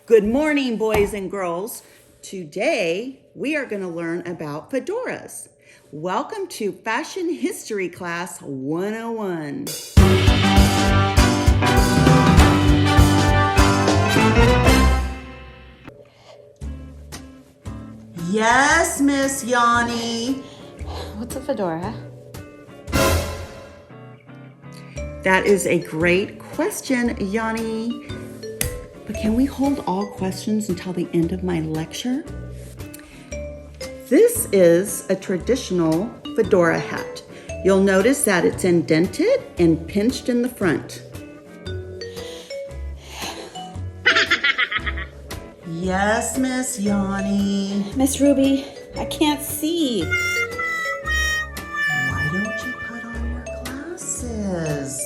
Good morning, boys and girls. Today, we are going to learn about fedoras. Welcome to Fashion History Class 101. Yes, Miss Yanni. What's a fedora? That is a great question, Yanni. But can we hold all questions until the end of my lecture? This is a traditional fedora hat. You'll notice that it's indented and pinched in the front. Yes, Miss Yanni. Miss Ruby, I can't see. Why don't you put on your glasses?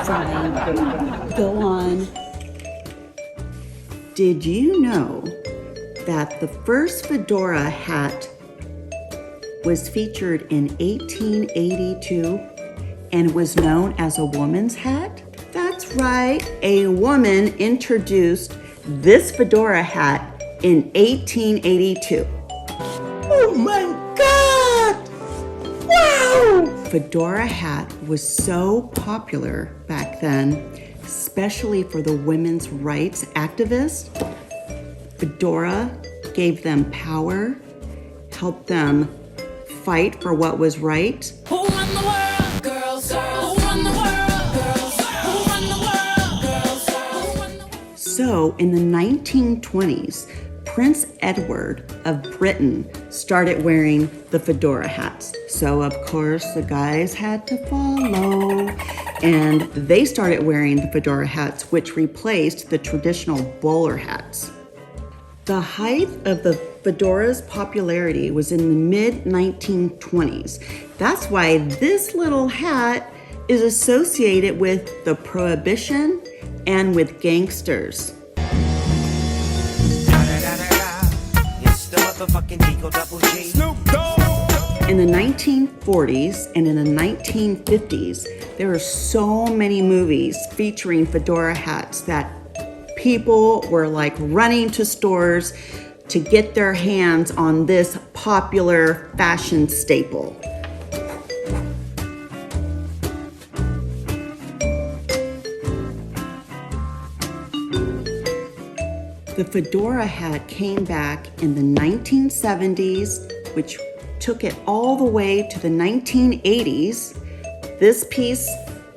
Fine. Go on. Did you know that the first fedora hat was featured in 1882 and was known as a woman's hat? That's right, a woman introduced this fedora hat in 1882. Oh my God! Wow! Fedora hat was so popular back then, especially for the women's rights activists. Fedora gave them power, helped them fight for what was right. Who run the world? Girls. Who run the world? Girls. Who run the world? Girls. Who run the world? So in the 1920s, Prince Edward of Britain started wearing the fedora hats. So of course the guys had to follow, and they started wearing the fedora hats, which replaced the traditional bowler hats. The height of the fedora's popularity was in the mid-1920s. That's why this little hat is associated with the Prohibition and with gangsters. In the 1940s and in the 1950s, there were so many movies featuring fedora hats that people were like running to stores to get their hands on this popular fashion staple. The fedora hat came back in the 1970s, which took it all the way to the 1980s. This piece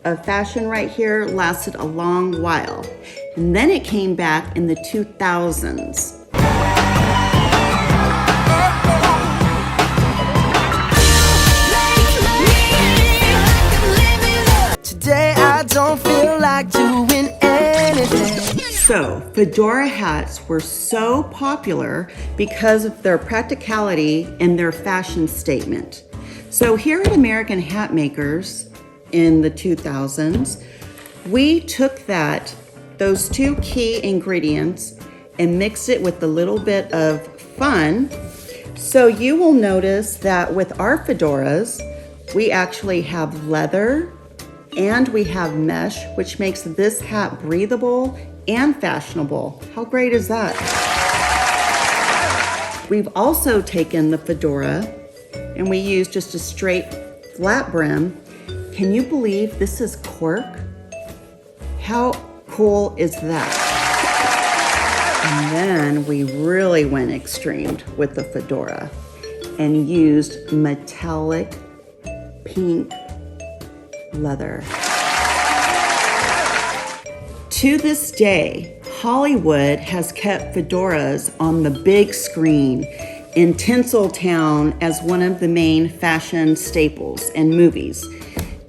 of fashion right here lasted a long while. And then it came back in the 2000s. Today I don't feel like doing anything. So, fedora hats were so popular because of their practicality and their fashion statement. So here at American Hat Makers in the 2000s, we took those two key ingredients and mixed it with a little bit of fun. So you will notice that with our fedoras, we actually have leather and we have mesh, which makes this hat breathable and fashionable. How great is that? We've also taken the fedora and we use just a straight flat brim. Can you believe this is cork? How cool is that? And then we really went extreme with the fedora and used metallic pink leather. To this day, Hollywood has kept fedoras on the big screen in Tinseltown as one of the main fashion staples in movies.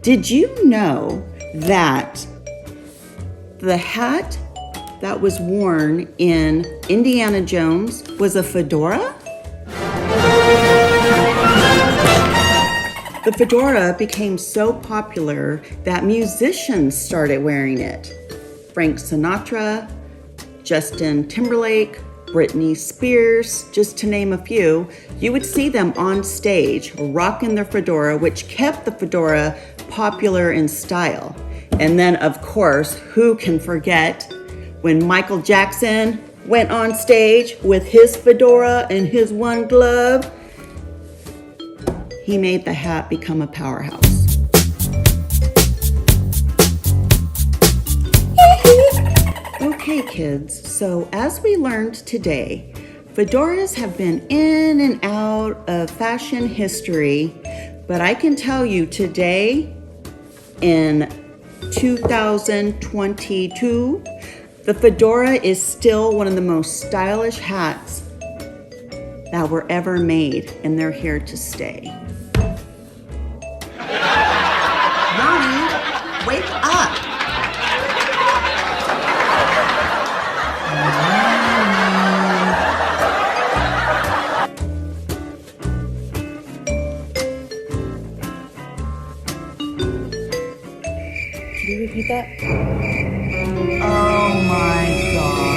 Did you know that the hat that was worn in Indiana Jones was a fedora? The fedora became so popular that musicians started wearing it. Frank Sinatra, Justin Timberlake, Britney Spears, just to name a few, you would see them on stage rocking their fedora, which kept the fedora popular in style. And then, of course, who can forget when Michael Jackson went on stage with his fedora and his one glove? He made the hat become a powerhouse. Okay, kids, so as we learned today, fedoras have been in and out of fashion history, but I can tell you today, in 2022, the fedora is still one of the most stylish hats that were ever made, and they're here to stay. Ronnie, wake up! Can you repeat that? Oh my God.